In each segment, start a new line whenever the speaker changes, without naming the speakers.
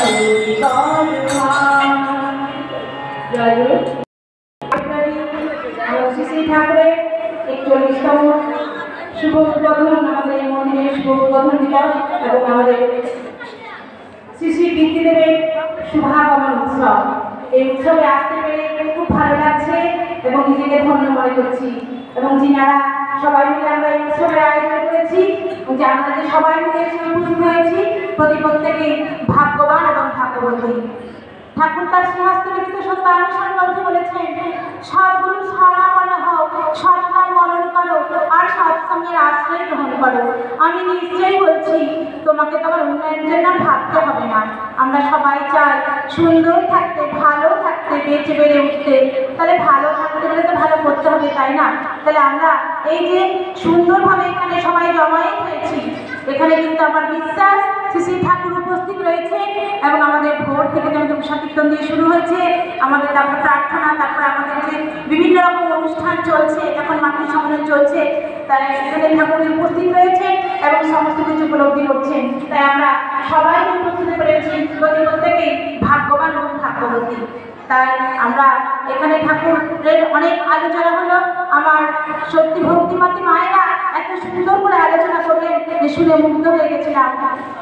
শ্রী ঠাকুরের 41তম শুভ উদ্বোধন, আমাদের এই মন্দিরের শুভ উদ্বোধন দিবস এবং আমাদের শ্রী শ্রী পিতৃদেবের শুভাগমন উৎসব। এই উৎসবে আসতে পেরে খুব ভালো লাগছে এবং নিজেকে ধন্য মনে করছি। এবং যিনারা সবাই মিলে আমরা এই উৎসবের আয়োজন করেছি, যে আমরা যে সবাই মিলে উপস্থিত হয়েছি, প্রত্যেকেই ভাগ্যবান এবং ভাগ্যবতী। ঠাকুর তার সিংহাসনে লিখিত সত্য আনুষ্ঠানিকভাবে বলেছেন, সদ্গুরু শরণাপন্ন হও, সৎকার মরণ করো আর সৎসঙ্গের আশ্রয় গ্রহণ করো। আমি নিশ্চয়ই বলছি, তোমাকে তোমার উন্নয়নের জন্য ভাবতে হবে না। আমরা সবাই চাই সুন্দর থাকতে, ভালো থাকতে, বেঁচে বেড়ে উঠতে। তাহলে ভালো থাকতে গেলে তো ভালো করতে হবে, তাই না? তাহলে আমরা এই যে সুন্দরভাবে এখানে সবাই জমায়েত হয়েছি, এখানে কিন্তু আমার বিশ্বাস শ্রী শ্রী ঠাকুর উপস্থিত রয়েছে এবং আমাদের ভোর থেকে যেমন সংকীর্তন দিয়ে শুরু হয়েছে, আমাদের তারপর প্রার্থনা, তারপর আমাদের যে বিভিন্ন রকম অনুষ্ঠান চলছে, এখন মাতৃ সম্মেলন চলছে, তাই এখানে ঠাকুর উপস্থিত রয়েছে এবং সমস্ত কিছু উপলব্ধি করছেন। তাই আমরা সবাই উপস্থিত করেছি, প্রত্যেকেই ভাগ্যবান এবং ভাগ্যবতী। তাই আমরা এখানে ঠাকুরের অনেক আলোচনা হলো। আমার সত্যি ভক্তিমতী মায়েরা এত সুন্দর করে আলোচনা করলেন যে শুনে মুগ্ধ হয়ে গেছিলাম।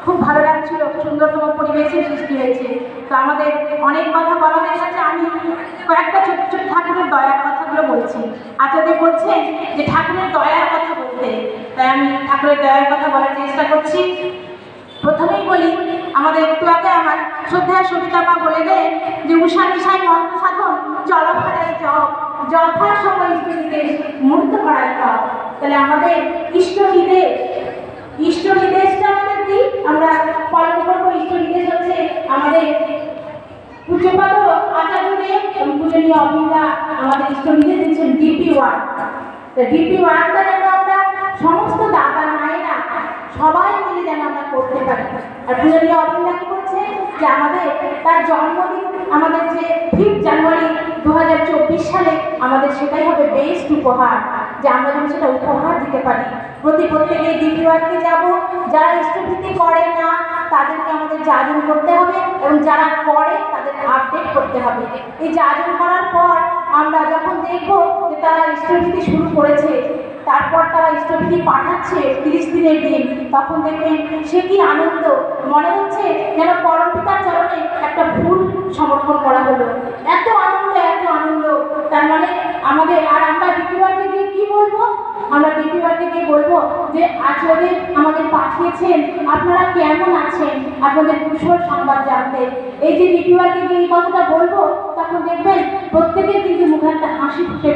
খুব ভালো লাগছিল, সুন্দরতম পরিবেশের সৃষ্টি হয়েছে। তো আমাদের অনেক কথা বলা হয়ে গেছে, আমি কয়েকটা ছোট ছোট ঠাকুরের দয়ার কথাগুলো বলছি। আচার্য বলছেন যে ঠাকুরের দয়ার কথা বলতে, তাই আমি ঠাকুরের দয়ার কথা বলার চেষ্টা করছি। প্রথমেই বলি, আমাদের একটু আগে আমার শ্রদ্ধেয় সবিতা মা বলে গেলেন যে উষা নিশায় মন্ত্র সাধন, জলধারায় জপ, যথা সময় ইষ্টবিদেশ, মূর্ত করায় কাপ। তাহলে আমাদের ইষ্টবিদেশটা আমাদের কি আমরা পালন করবো। ইষ্টবিদেশ হচ্ছে আমাদের পূজ্যপাদ আচার্যদেব এবং পূজনীয় অবিন্দা আমাদের ইষ্টবিদেশ দিচ্ছেন ডিপি ওয়ান। ডিপি ওয়ানটা যেন আমরা সমস্ত দাদা মায়েরা সবাই মিলে যেন আমরা করতে পারি। আর পূজনীয় অবিন্দা কি করছে যে আমাদের তার জন্মদিন, আমাদের যে 5 জানুয়ারি 2024 সালে আমাদের সেটাই হবে বেস্ট উপহার, যে আমরা যেন সেটা উপহার দিতে পারি। প্রত্যেকে ডিপি ওয়ানকে যাবো, যারা ইষ্টভীতি করে না তাদেরকে আমাদের যাজন করতে হবে এবং যারা করে তাদের আপডেট করতে হবে। এই যাজন করার পর আমরা যখন দেখবো যে তারা ইষ্টভীতি শুরু করেছে, তারপর তারা ইষ্টভীতি পাঠাচ্ছে 30 দিনের দিন, তখন দেখবেন সে কি আনন্দ, মনে হচ্ছে যেন পরমপিতার চরণে একটা ফুল সমর্পণ করা হলো। এত আনন্দ, এত আনন্দ। তার মানে আমাদের, আর আমরা ডিপিওয়ারকে গিয়ে কি বলবো? আমরা ডিপিওয়ারকে গিয়ে বলবো যে আচার্য আমাদের পাঠিয়েছেন, আপনারা কেমন আছেন, আপনাদের কুশল সংবাদ জানতে। এই যে ডিপিওয়ারকে গিয়ে এই কথাটা বলবো, তখন দেখবেন প্রত্যেকের কিন্তু মুখে একটা হাসি ফুটে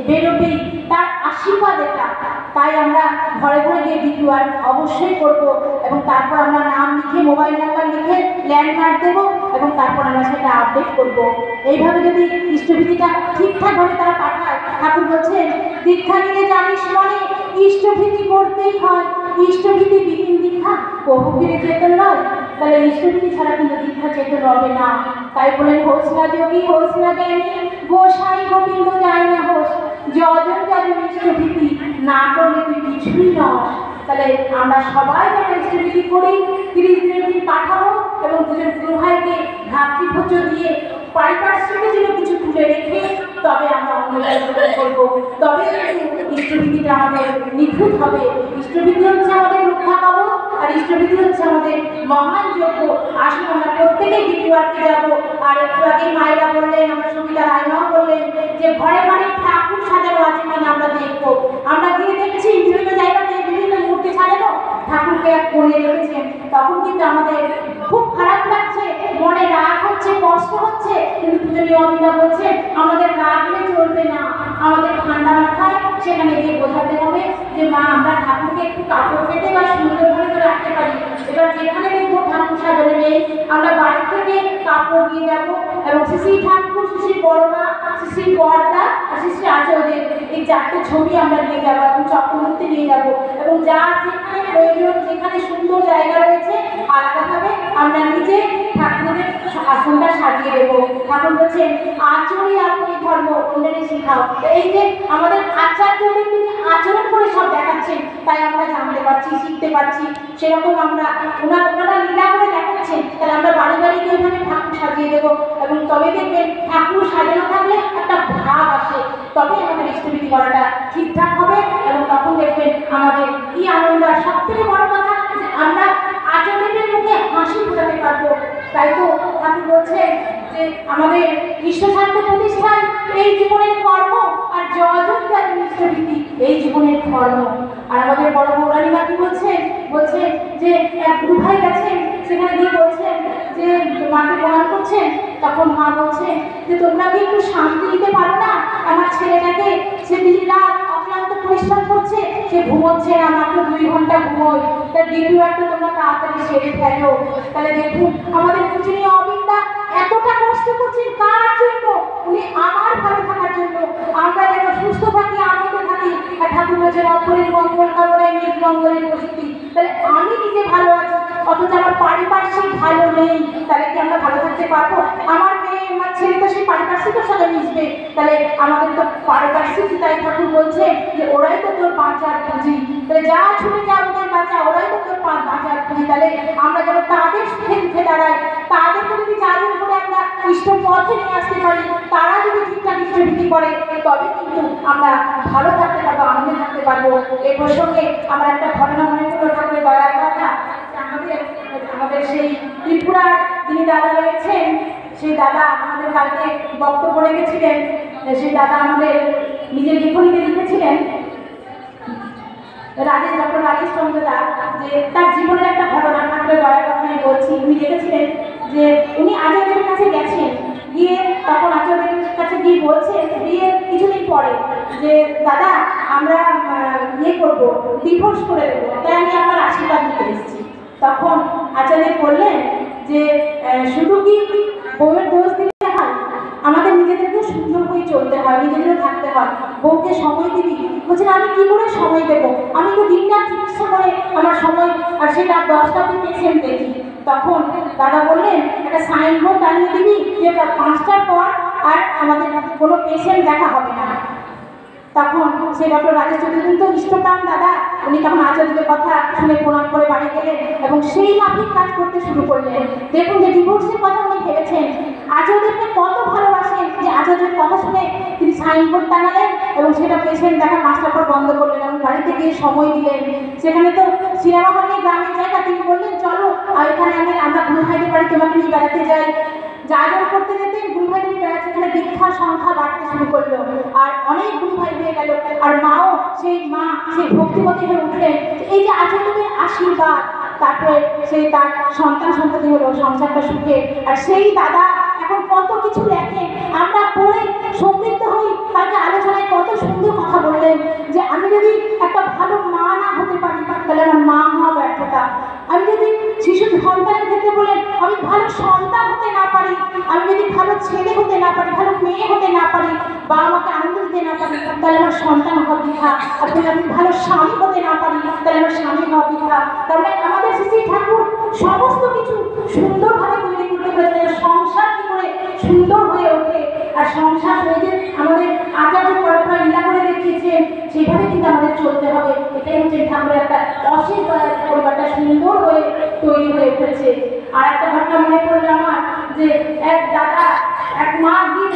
বেরোবেই, তার আশীর্বাদ এটা। তাই আমরা ঘরে ঘরে গিয়ে ডিপিওয়ার অবশ্যই করবো এবং তারপর আমরা নাম লিখে, মোবাইল নাম্বার লিখে ল্যান্ডমার্ক দেবো এবং তারপর আমরা সেটা আপডেট করবো। এইভাবে যদি ইষ্টভীতিটা ঠিকঠাকভাবে তারা পাঠায়, ঠাকুর বলছেন দীক্ষা নিলে জানিস মনে ইষ্টভীতি করতেই হয়, ইষ্টভীতি বিহীন দীক্ষা কবুকিরে চেতন নয়। তাহলে ইষ্টভীতি ছাড়া কিন্তু দীক্ষা চেতন হবে না। তাই বলেন হোস না যোগী, হোস না জ্ঞানী, গোসাই গোবিন্দ যায় না হোস, যজন যাজন ইষ্টভীতি না করলে তুই কিছুই নস। তাহলে আমরা সবাই যেন ইষ্টভীতি করি, 30 দিনের দিন পাঠাবো এবং দুজন গুরুভাইকে ভ্রাতৃভোজ্য দিয়ে পারিপার্শ্বিকে যেন কিছু তুলে রেখে তবে আমরা অন্নদান করবো। তবে ইষ্টভীতিটা আমাদের নিখুঁত হবে। ইষ্টভীতি হচ্ছে আমাদের রক্ষা কবচ, আর ইষ্টভীতি হচ্ছে আমাদের মহান যজ্ঞ। আসুন আমরা প্রত্যেকেই ডিপিওয়ারকে যাবো। আর একটু আগে মায়েরা বললেন, আমার সবিতা রায়মাও বললেন যে ঘরে ঘরে ঠাকুর সাজানো আছে কিনা আমরা দেখবো। আমরা গিয়ে দেখছি বিভিন্ন জায়গাতে বিভিন্ন মূর্তি সাজানো, ঠাকুরকে এক কোণে রেখেছেন। তখন কিন্তু আমাদের খুব খারাপ লাগছে, মনে রাগ হচ্ছে, কষ্ট হচ্ছে। কিন্তু পূজনীয় অবিন্দা বলছে আমাদের রাগলে চলবে না, আমাদের ঠান্ডা মাথায় সেখানে গিয়ে বোঝাতে হবে যে মা আমরা ঠাকুরকে একটু কাপড় পেতে বা সুন্দরভাবে তো রাখতে পারি। এবার যেখানে দেখবো ঠাকুর সাজানো নেই, আমরা বাড়ি থেকে কাপড় দিয়ে যাবো এবং শ্রী ঠাকুর, শ্রী বড়মা, শ্রী বড়দা আর শ্রী আচার্যদের এই 4টে ছবি আমরা নিয়ে যাবো এবং চক্রবর্তী নিয়ে যাবো এবং যার যেখানে প্রয়োজন, যেখানে সুন্দর জায়গা রয়েছে আলাদাভাবে আমরা নিজে ঠাকুরের আসনটা সাজিয়ে দেবো। ঠাকুর বলছেন আচরণই আপনি ধর্ম, অন্যের শেখাও। এই যে আমাদের আচার্যদের আচরণ করে সব দেখাচ্ছেন, তাই আমরা জানতে পারছি, শিখতে পারছি। সেরকম আমরা ওনারা লীলা করে দেখাচ্ছেন। তাহলে আমরা বাড়ি বাড়ি দেবো, এবং তবে দেখবেন ঠাকুর সাজানো থাকলে একটা ভাব আসে, তবে আমাদের ইষ্টবিধি করাটা ঠিকঠাক হবে, এবং তখন দেখবেন আমাদের কি আনন্দ। আর সব থেকে বড় কথা যে আমরা আচার্যদের মুখে হাসি ফোটাতে পারবো। তাই তো ঠাকুর বলছেন যে আমাদের ইষ্টশাস্ত্র প্রতিষ্ঠান এই জীবনের কর্ম, আর যজনটা ইষ্টবিধি এই জীবনের ধর্ম। আর আমাদের বড় পৌরাণিকা কি বলছেন যে এক গুরু ভাই গেছেন, সেখানে গিয়ে বলছেন যে মাকে প্রণাম করছেন, তখন মা বলছেন যে তোমরা কি একটু শান্তি দিতে পারো না আমার ছেলেটাকে, সে দিন রাত অক্লান্ত পরিশ্রম করছে, সে ঘুমোচ্ছে না, মাত্র 2 ঘন্টা ঘুমোয়, তার ডিউটিটা তোমরা তাড়াতাড়ি সেরে ফেলো। তাহলে দেখুন আমাদের পূজনীয় অবিন্দা এতটা কষ্ট করছেন কার জন্য? উনি আমার ভালো থাকার জন্য, আমরা যেন সুস্থ থাকি, আনন্দে থাকি। আর ঠাকুর বলছেন অপরের মঙ্গল কামনায় নিজ মঙ্গলের প্রস্তুতি। তাহলে আমি নিজে ভালো আছি, অথচ আমার পারিপার্শ্বিক ভালো নেই, তাহলে কি আমরা ভালো থাকতে পারবো? আমার মেয়ে আমার ছেলে তো সেই পারিপার্শ্বিকের সাথে মিশবে, তাহলে আমাদের তো পারিপার্শ্বিক, তাই ঠাকুর বলছে যে ওরাই তো তোর বাঁচার পুঁজি, তাহলে যা ছুটে যা ওদের বাঁচা, ওরাই তো তোর বাঁচার পুঁজি। তাহলে আমরা যেন তাদের সুখে উঠে দাঁড়াই, তাদেরকে যদি যাদের করে আমরা ইষ্ট পথে নিয়ে আসতে পারি, তারা যদি ঠিকঠাক ইষ্টবিধি করে, তবে কিন্তু আমরা ভালো থাকতে পারবো, আনন্দে থাকতে পারবো। এই প্রসঙ্গে আমার একটা ঘটনা মনে পড়লো, ঠাকুরের দয়ার কথা। আমাদের সেই ত্রিপুরার যিনি দাদা রয়েছেন, সেই দাদা আমাদের কালকে বক্তব্য রেখেছিলেন। সেই দাদা আমাদের নিজের লিখনীতে লিখেছিলেন, ডক্টর রাজেশ চন্দ্র দাস, যে তার জীবনের একটা ঘটনা, ঠাকুরের দয়ার কথা আমি বলছি। উনি লিখেছিলেন যে উনি আচার্যের কাছে গেছেন, গিয়ে তখন আচার্যের কাছে গিয়ে বলছেন বিয়ের কিছুদিন পরে যে দাদা আমরা করবো, ডিভোর্স করে দেবো, তাই আমি আমার আশীর্বাদ নিতে এসেছি। তখন আচার্য বললেন যে শুধু কি বউয়ের দোষ দিতে হয়, আমাদের নিজেদেরকেও সুন্দর হয়ে চলতে হয়, নিজেদেরও থাকতে হয়। বউকে সময় দিবি? বলছেন আমি কি করে সময় দেবো, আমি তো দিনটা চিকিৎসা করে আমার সময়, আর সেটা 10টা পেশেন্ট দেখি। তখন দাদা বললেন একটা সাইনবোর্ড টানিয়ে দিবি যে 5টার পর আর আমাদের কোনো পেশেন্ট দেখা হবে না। তখন সেই ডক্টর রাজেশ চৌধুরী তো ইষ্টপ্রাণ দাদা, উনি তখন আচার্যদের কথা শুনে প্রণাম করে বাড়ি গেলেন এবং সেই মাফিক কাজ করতে শুরু করলেন। দেখুন যে ডিভোর্সের কথা উনি ভেবেছেন, আচার্যদেরকে কত ভালোবাসেন যে আচার্যের কথা শুনে তিনি সাইনবোর্ড টাঙালেন এবং সেটা পেশেন্ট দেখা 5টার পর বন্ধ করলেন এবং বাড়িতে গিয়ে সময় দিলেন। সেখানে তো সিনেমা হল নেই, গ্রামের জায়গা, তিনি বললেন চলো আর এখানে আমরা গুরু ভাইদের বাড়ি তোমাকে নিয়ে বেড়াতে যাই। যাজন করতে যেতেন গুরু ভাই নিয়ে বেড়াচ্ছে, এখানে দীক্ষার সংখ্যা বাড়তে শুরু করলো, আর অনেক গুরু ভাই হয়ে গেল, আর মাও সেই ভক্তিমতী হয়ে উঠলেন। এই যে আচার্যদের আশীর্বাদ, তারপরে সেই তার সন্তান হলো, সংসারটা সুখে। আর সেই দাদা এখন কত কিছু লেখেন, আমরা পড়ে সমৃদ্ধ হই। তাকে আলোচনায় কত সুন্দর কথা বললেন যে আমি যদি একটা ভালো মা না হতে পারি তাহলে আমার মা হওয়া ব্যর্থতা। আমি যদি শিশু সন্তানের ক্ষেত্রে বলেন আমি ভালো সন্তান হতে না পারি, আমি যদি ভালো ছেলে হতে না পারি, ভালো মেয়ে হতে না পারি, বাবা মাকে আনন্দ দিতে না পারি, তাহলে আমার সন্তান হওয়া বৃথা। আর আমি ভালো স্বামী হতে না পারি, তাহলে আমার স্বামী হওয়া বৃথা। তাহলে আমাদের শ্রী ঠাকুর সমস্ত কিছু সুন্দরভাবে তৈরি করতে পেরেছেন, সংসার কি করে সুন্দর হয়ে ওঠে, আর সংসার হয়ে যে আমাদের আচার্য পরম্পরা লীলা করে দেখিয়েছেন, সেভাবে কিন্তু আমাদের চলতে হবে। এটাই হচ্ছে ঠাকুরের একটা অশেষ পরিবারটা সুন্দর হয়ে তৈরি হয়ে উঠেছে। আর একটা ঘটনা মনে পড়লো আমার, যে এক মা গিয়ে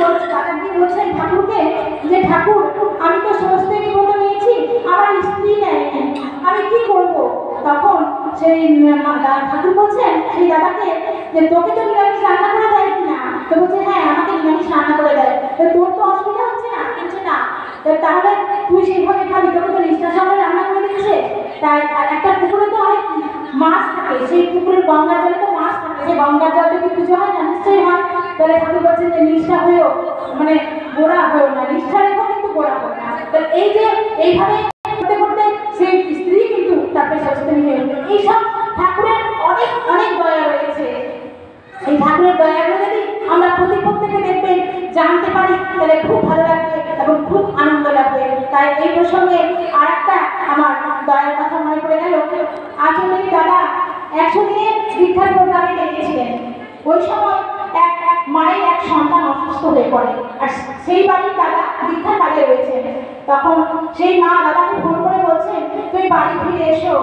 বলছেন ঠাকুরকে যে ঠাকুর আমি তো সমস্ত নিবন্ধ নিয়েছি, আমার স্ত্রী নেয়নি, আমি কি করবো? তখন সেই ঠাকুর বলছেন সেই দাদাকে যে তোকে তো নিরামিষ রান্না করে দেয় কিনা? তো বলছে হ্যাঁ আমাকে নিরামিষ রান্না করে দেয়। তোর তো অসুবিধা হচ্ছে না? কিছু না। তাহলে তুই সেইভাবে খাবি, তোকে তো নিষ্ঠা সঙ্গে রান্না করে দিচ্ছে। তাই একটা পুকুরে তো অনেক মাছ থাকে, সেই পুকুরের গঙ্গার জলে তো মাছ থাকে, সেই গঙ্গার জল থেকে পুজো হয় না? নিশ্চয়ই হয়। তাহলে ঠাকুর বলছেন যে নিষ্ঠা হয়েও গোড়া হয়েও না, নিষ্ঠা রেখো কিন্তু গোড়া হয় না। তাহলে এই যে এইভাবে করতে করতে সেই স্ত্রী কিন্তু তারপরে সচেতন হয়ে উঠবে। এইসব ঠাকুরের অনেক অনেক দয়া রয়েছে। এই ঠাকুরের দয়াগুলো যদি আমরা প্রত্যেকে দেখবেন জানতে পারি তাহলে খুব ভালো লাগবে এবং খুব আনন্দ লাগবে। তাই এই প্রসঙ্গে আর একটা আমার দয়ার কথা মনে পড়ে গেল। আচলের দাদা 100 দিনের দীক্ষার প্রোগ্রামে গিয়েছিলেন। ওই সময় এক মায়ের এক সন্তান অসুস্থ হয়ে পড়ে, আর সেই বাড়ির দাদা দীক্ষার কাজে রয়েছে। তখন সেই মা দাদাকে ফোন করে বলছেন তুই বাড়ি ফিরে এসো,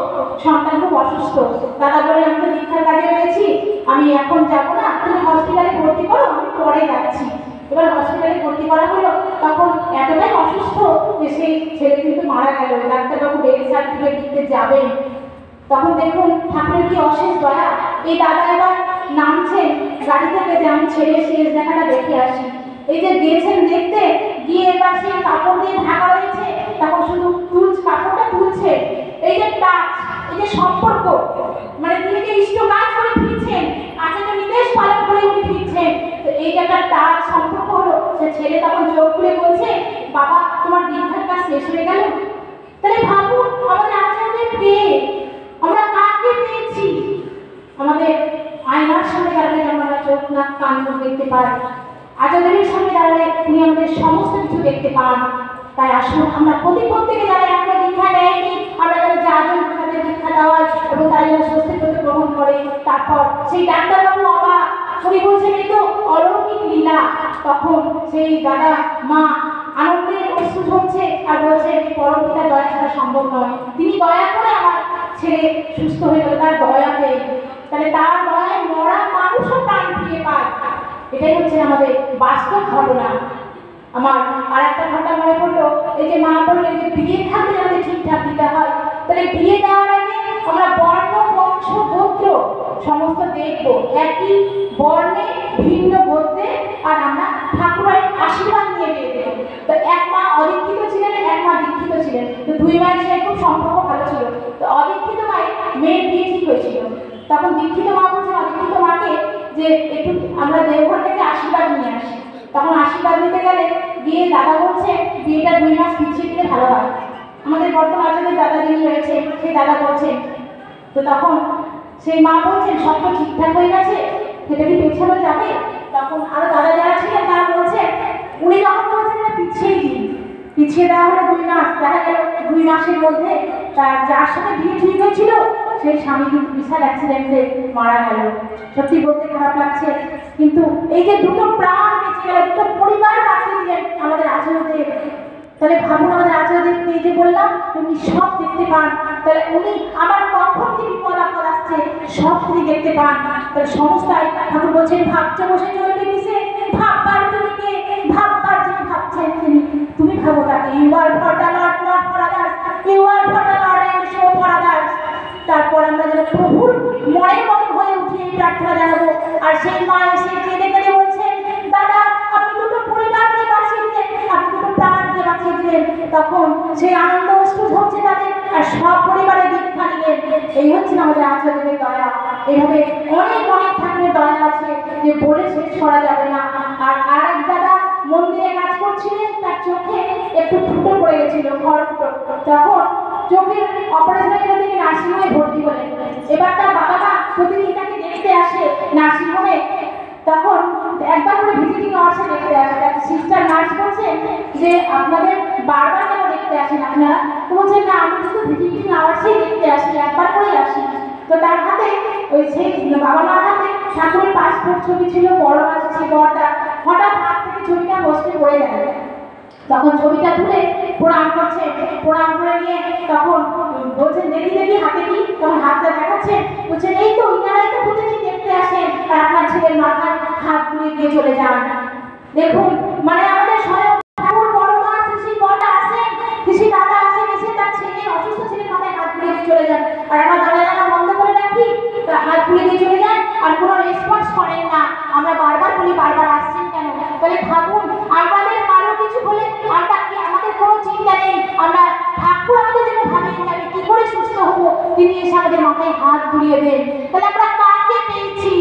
সন্তান খুব অসুস্থ। দাদা বলে আমি তো দীক্ষার কাজে রয়েছি, আমি এখন যাবো না, তুমি হসপিটালে ভর্তি করো, আমি পরে যাচ্ছি। এবার হসপিটালে ভর্তি করা হলো, তখন এতটাই অসুস্থ যে সেই ছেলে কিন্তু মারা গেল। ডাক্তারবাবু ডেথ সার্টিফিকেট দিতে যাবেন, তখন দেখুন ঠাকুরের কি অশেষ দয়া। এই দাদা এবার নামছেন গাড়ি থেকে যে আমি ছেড়ে শেষ দেখাটা দেখে আসি। এই যে গিয়েছেন দেখতে গিয়ে এবার সেই কাপড় দিয়ে ঢাকা রয়েছে, তখন শুধু কাপড়টা তুলছে। এই যে টাচ, এই যে সম্পর্ক, মানে তিনি যে ইষ্ট কাজ করে ফিরছেন, আচার্য নির্দেশ পালন করে উনি ফিরছেন, তো এই যে একটা টাচ সম্পর্ক হলো। সে ছেলে তখন চোখ খুলে বলছে, বাবা তোমার দীক্ষার কাজ শেষ হয়ে গেল। তাহলে ভাবুন আমাদের আচার্যদের পেয়ে আমরা কাকে পেয়েছি। আমাদের আয়নার সামনে দাঁড়ালে আমরা চোখ নাক কান মুখ দেখতে পাই, আচার্যের সামনে দাঁড়ালে উনি আমাদের সমস্ত কিছু দেখতে পান। তাই আসুন আমরা প্রত্যেকে যারা আমরা দীক্ষা নেয়নি, আমরা যারা যাজন তাদের দীক্ষা দেওয়ার এবং তারা যারা স্বস্তি প্রতি গ্রহণ করে, তারপর সেই ডাক্তারবাবু অবাক, উনি বলছেন এই তো অলৌকিক লীলা। তখন সেই দাদা মা আনন্দের অশ্রু ঝরছে আর বলছে পরম পিতার দয়া ছাড়া সম্ভব নয়, তিনি দয়া করে আমার ছেলে সুস্থ হয়ে গেল তার দয়াতে। তাহলে তার দয়ায় মরা মানুষও প্রাণ ফিরে পায়। এটাই হচ্ছে আমাদের বাস্তব ঘটনা। আমার আর একটা ঘটনা মনে পড়লো, এই যে মা বললেন যে বিয়ের খাতে আমাদের ঠিকঠাক দিতে হয়, তাহলে বিয়ে দেওয়ার আগে আমরা বর্ণ বংশ গোত্র সমস্ত দেখবো, একই বর্ণে ভিন্ন গোত্রে, আর আমরা ঠাকুরের আশীর্বাদ নিয়ে বিয়ে দেবো। তো এক মা অদীক্ষিত ছিলেন, এক মা দীক্ষিত ছিলেন, তো দুই মায়ের সাথে খুব সম্পর্ক ভালো ছিল। তো অদীক্ষিত মায়ের মেয়ের বিয়ে ঠিক হয়েছিল, তখন দীক্ষিত মা বলছেন অদীক্ষিত মাকে যে একটু আমরা দেওঘর থেকে আশীর্বাদ নিয়ে আসি। তখন আশীর্বাদ নিতে গেলে গিয়ে দাদা বলছে বিয়েটা 2 মাস পিছিয়ে দিলে ভালো হয়। আমাদের বর্তমান আচার্যের দাদা যিনি রয়েছে সেই দাদা বলছেন, তো তখন সেই মা বলছেন সব তো ঠিকঠাক হয়ে গেছে, সেটা কি পেছানো যাবে? তখন আরো দাদা যারা ছিলেন তারা বলছে উনি যখন বলছেন না পিছিয়ে দিন, পিছিয়ে দেওয়া হলো 2 মাস। দেখা গেল 2 মাসের মধ্যে তার যার সাথে বিয়ে ঠিক হয়েছিল সেই স্বামী কিন্তু বিশাল অ্যাক্সিডেন্টে মারা গেল। সত্যি বলতে খারাপ লাগছে, কিন্তু এই যে দুটো প্রাণ বেঁচে গেল, দুটো পরিবার বাঁচিয়ে দিলেন আমাদের আচার্যদেব। তাহলে ভাবুন আমাদের আচার্যদেব এই যে বললাম উনি সব দেখতে পান, তাহলে উনি আমার কখন কি বিপদ আপদ আসছে সব তিনি দেখতে পান। তাহলে সমস্তায় ঠাকুর বলছেন ভাবছে বসে চলবে কিসে, ভাববার তুমি কে, ভাববার যিনি ভাবছেন তিনি, তুমি ভাবো তাকে। You are for the lord, not for others, you are for the lord and show for others. তারপর আমরা যেন প্রভুর মনের মতো হয়ে উঠিয়ে প্রার্থনা জানাবো। আর সেই মা এসে কেঁদে কেঁদে বলছেন দাদা আপনি দুটো পরিবারকে বাঁচিয়ে দিলেন, আপনি দুটো প্রাণকে বাঁচিয়ে দিলেন। তখন সেই আনন্দ অশ্রু ঝরছে তাদের, আর সব পরিবারের দীক্ষা নিলেন। এই হচ্ছে আমাদের আচার্যদের দয়া। এইভাবে অনেক অনেক ঠাকুরের দয়া আছে যে বলে শেষ করা যাবে না। আর এক দাদা মন্দিরে কাজ করছিলেন, তার চোখে একটু ফুটো পড়ে গেছিল, ঘর ফুটো। তখন চোখের অপারেশনের জন্য তিনি নার্সিংহোমে ভর্তি হলেন। এবার তার বাবা মা প্রতিদিন তাকে দেখতে আসে নার্সিংহোমে, তখন একবার করে ভিজিটিং আওয়ার্সে দেখতে আসে। তার সিস্টার নার্স বলছে যে আপনাদের বারবার কেন দেখতে আসেন আপনারা? তো বলছে না আমি শুধু ভিজিটিং আওয়ার্সেই দেখতে আসি, একবার করেই আসি। তো তার হাতে ওই সেই বাবা মার হাতে ঠাকুরের পাসপোর্ট ছবি ছিল, বড় মাছ সেই বড়টা, হঠাৎ হাত থেকে ছবিটা বসতে পড়ে গেল। তখন ছবিটা তুলে প্রণাম করছে, প্রণাম করে নিয়ে তখন বলছেন দেখি দেখি হাতে কি, তখন হাতটা দেখাচ্ছে, বলছেন এই তো ইনারাই তো প্রতিদিন দেখতে আসেন আর আপনার ছেলের মাথায় হাত বুলিয়ে দিয়ে চলে যান। দেখুন মানে আমাদের স্বয়ং ঠাকুর বড় মা শ্রী বড়টা আসেন, শ্রী দাদা আসেন, এসে তার ছেলে অসুস্থ ছেলের মাথায় হাত বুলিয়ে দিয়ে চলে যান। আর আমরা দাদা বন্ধ করে রাখি, হাত বুলিয়ে দিয়ে চলে যান আর কোনো রেসপন্স করেন না। আমরা বারবার বলি বারবার আসছেন কেন? তাহলে ভাবুন আমাদের কারো কিছু বলে আমরা কি, আমাদের কোনো চিন্তা নেই, আমরা ঠাকুর আমাদের জন্য ভাবেন যে আমি কি করে সুস্থ হবো, তিনি এসে আমাদের মাথায় হাত বুলিয়ে দেন। তাহলে আমরা কাকে পেয়েছি?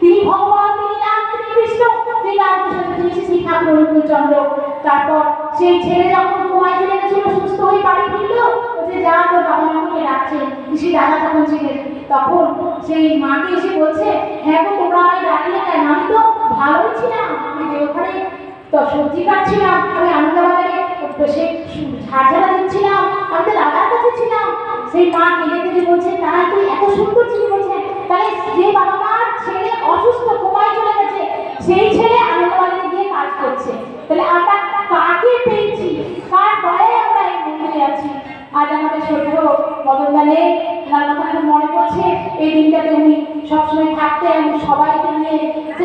তিনি ভগবান, তিনি রাম, তিনি কৃষ্ণ, তিনি রামকৃষ্ণ, তিনি শ্রী ঠাকুর অনুকূলচন্দ্র। তারপর সেই ছেলে যখন কোমায় চলে গেছিল, সুস্থ হয়ে বাড়ি ফিরলো, বলছে যা তোর বাবা মাকে ডাকছেন। শ্রী দাদা তখন ছিলেন, তখন সেই মাকে এসে বলছে হ্যাঁ গো তোমরা আমায় ডাকলে কেন? আমি তো ভালোই ছিলাম, আমি ওখানে তো সবজি কাটছিলাম, আমি আনন্দবাজারে সেই ঝাড়ঝাড়া দিচ্ছিলাম, আমি তো দাদার কাছে ছিলাম। সেই মা কেঁদে কেঁদে বলছে তাই তুই এত সুন্দর ছিলি। বলছে তাহলে যে বাবা মার ছেলে অসুস্থ কোমায় চলে গেছে, সেই ছেলে আনন্দবাজারে গিয়ে কাজ করছে। তাহলে আমরা কাকে পেয়েছি, কার দয়ায় আমরা এই মন্দিরে আছি? আজ আমাদের শ্রদ্ধেয় মদনদা নেই, তার কথা খুব মনে পড়ছে। এই দিনটাতে উনি সবসময় থাকতেন এবং সবাইকে নিয়ে যে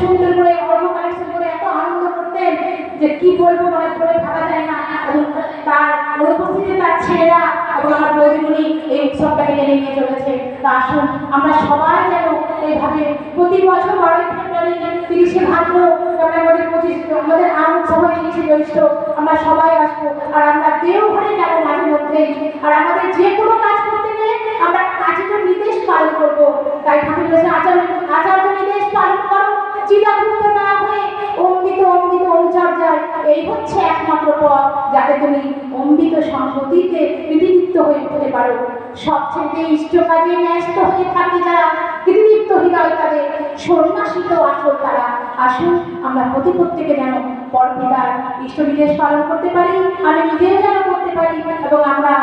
সুন্দর করে অর্ঘ কালেকশন করে এত আনন্দ করতেন যে কি বলবো মানে করে ভাবা যায় না। এবং তার অনুপস্থিতিতে তার ছেলেরা এবং আমার বৌদিগুলি এই উৎসবটাকে টেনে নিয়ে চলেছে। তা আসুন আমরা সবাই যেন এইভাবে প্রতি বছর 12ই ফেব্রুয়ারি 30শে ভাদ্র আমাদের 25 আমাদের আম উৎসব 30শে জ্যৈষ্ঠ আমরা সবাই আসবো। আর আমরা দেওঘরে যাবো মাঝে মধ্যেই। আর আমাদের যে কোনো কাজ করতে গেলে আমরা আচার্য নির্দেশ পালন করবো। তাই ঠাকুর বলেছে আচার্য নির্দেশ পালন করো, চিরাভুক্ত না হয়ে অমৃত অমৃত অনুচর্যায়। এই হচ্ছে একমাত্র পথ যাতে তুমি অমৃত সম্পত্তিতে কৃতিদীপ্ত হয়ে উঠতে পারো। সবচেয়ে ইষ্ট কাজে ন্যস্ত হয়ে থাকে যারা, কৃতিদীপ্ত হৃদয় তাদের, সন্ন্যাসিত আসল তারা। আসুন আমরা প্রত্যেকে যেন পরপিতার ইষ্ট নির্দেশ পালন করতে পারি, আমি নিজেও যেন করতে পারি। এবং আমরা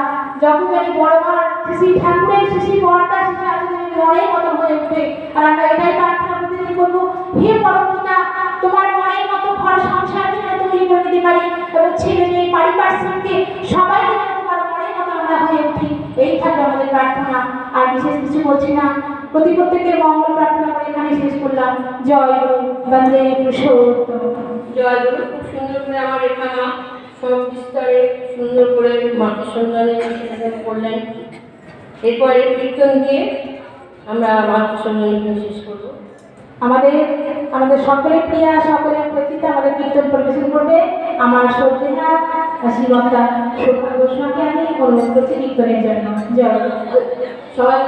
যখন জানি বড়বার শ্রী ঠাকুরের শ্রী বর্তার শ্রী আচার্য মনের মতো হয়ে উঠবে। আর আমরা এটাই প্রার্থনা প্রতিদিন করবো, হে পরপিতা তোমার মনের মতো ঘর সংসার যেন তৈরি করে দিতে পারি এবং ছেলে মেয়ে পারিপার্শ্বিককে সবাইকে যেন তোমার মনের মতো আমরা হয়ে উঠি। এই থাকবে আমাদের প্রার্থনা। আর বিশেষ কিছু বলছি না, প্রত্যেকের মঙ্গল প্রার্থনা করে এখানে শেষ করলাম। জয় গুরু বন্দে পুরুষোত্তম।
জয় গুরু। খুব সুন্দর করে আমার এখানে সব বিস্তারে সুন্দর করে মাতৃ সন্ধানে করলেন। এরপরে কীর্তন দিয়ে আমরা মাতৃ সন্ধান শেষ করবো।
আমাদের সকলের প্রিয়া সকলের পরিচিত আমাদের কীর্তন পরিবেশন করবে আমার শ্রদ্ধেয়া শ্রীমতা সুখা ঘোষণাকে আমি অনুরোধ করছি কীর্তনের জন্য। জয়
সবাই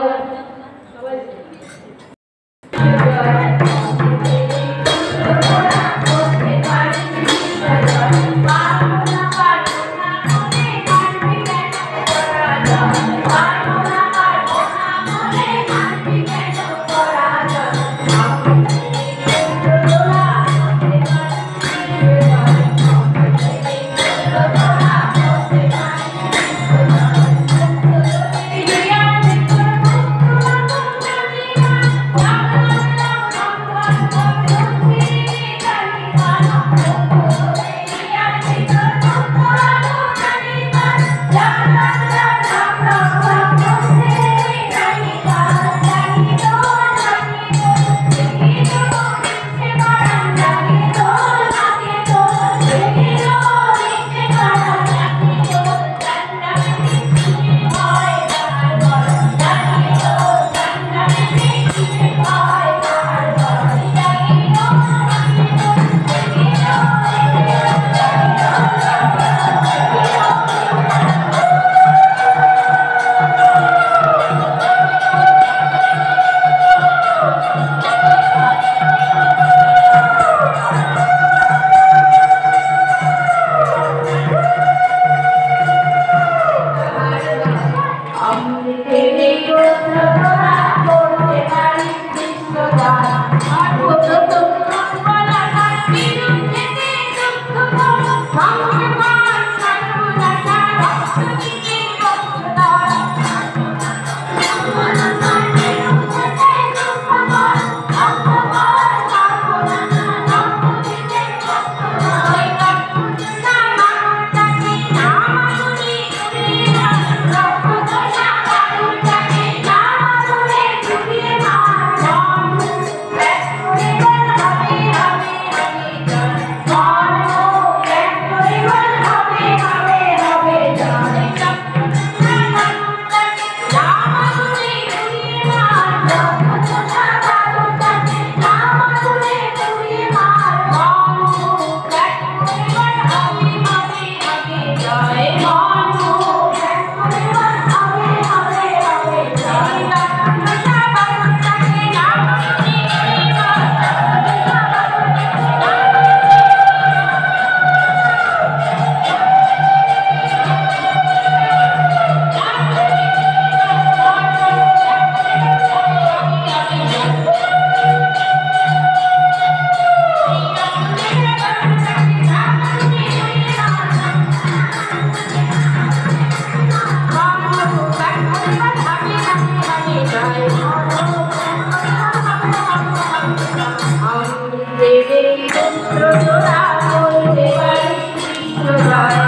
Bye.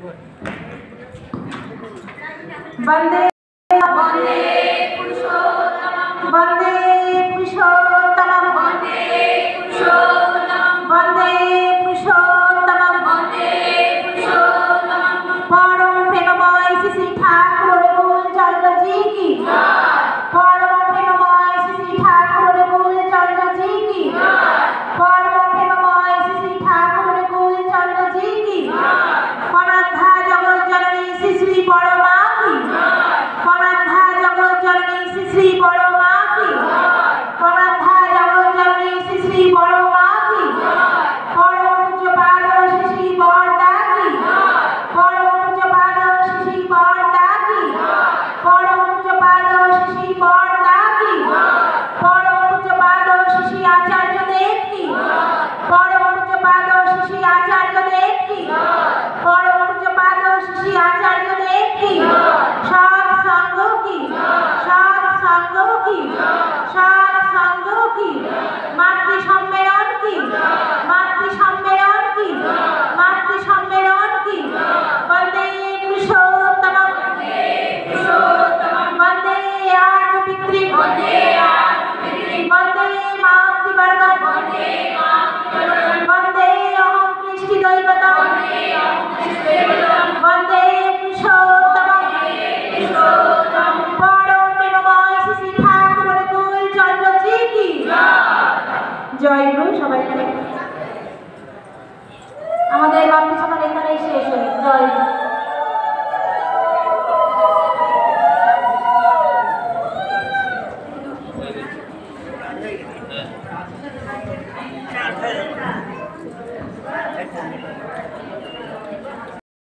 वंदे वंदे पुरुषोत्तमं वंदे पुरुषोत्तमं वंदे पुरुषोत्तमं वंदे पुरुषोत्तमं वंदे पुरुषोत्तमं परम प्रेममय श्री ठाकुर रघुकुल चंद्र जी की जय परम प्रेममय श्री ठाकुर रघुकुल चंद्र जी की जय परम प्रेममय श्री ठाकुर रघुकुल चंद्र जी की जय पराधा जगत जननी श्री बड़ मां की पराधा जगत जननी श्री बड़ मां की पराधा जगत जननी श्री बड़ मां की परम पूज्य पाद श्री बड़दा की परम पूज्य पाद श्री बड़दा की परम पूज्य पाद श्री बड़दा की परम पूज्य पाद श्री आचार्य देव की परम पूज्य पाद श्री आचार्य देव की परम पूज्य पाद श्री आचार्य देव की सात संघों की सात संघों की सात संघों की मातृ सम्मेलन की मातृ सम्मेलन की मातृ सम्मेलन की वंदे पुरुषोत्तमं वंदे आर्य पितृ वंदे मातृवर्गं वंदे अहं कृष्टि दैवतं वंदे पुरुषोत्तमं परम प्रेममय श्री ठाकुर रघुकुल चंद्र जी की জয় গুরু সবাইকে আমাদের বাপ্তি সমান এখানেই শেষ হলো জয় গুরু।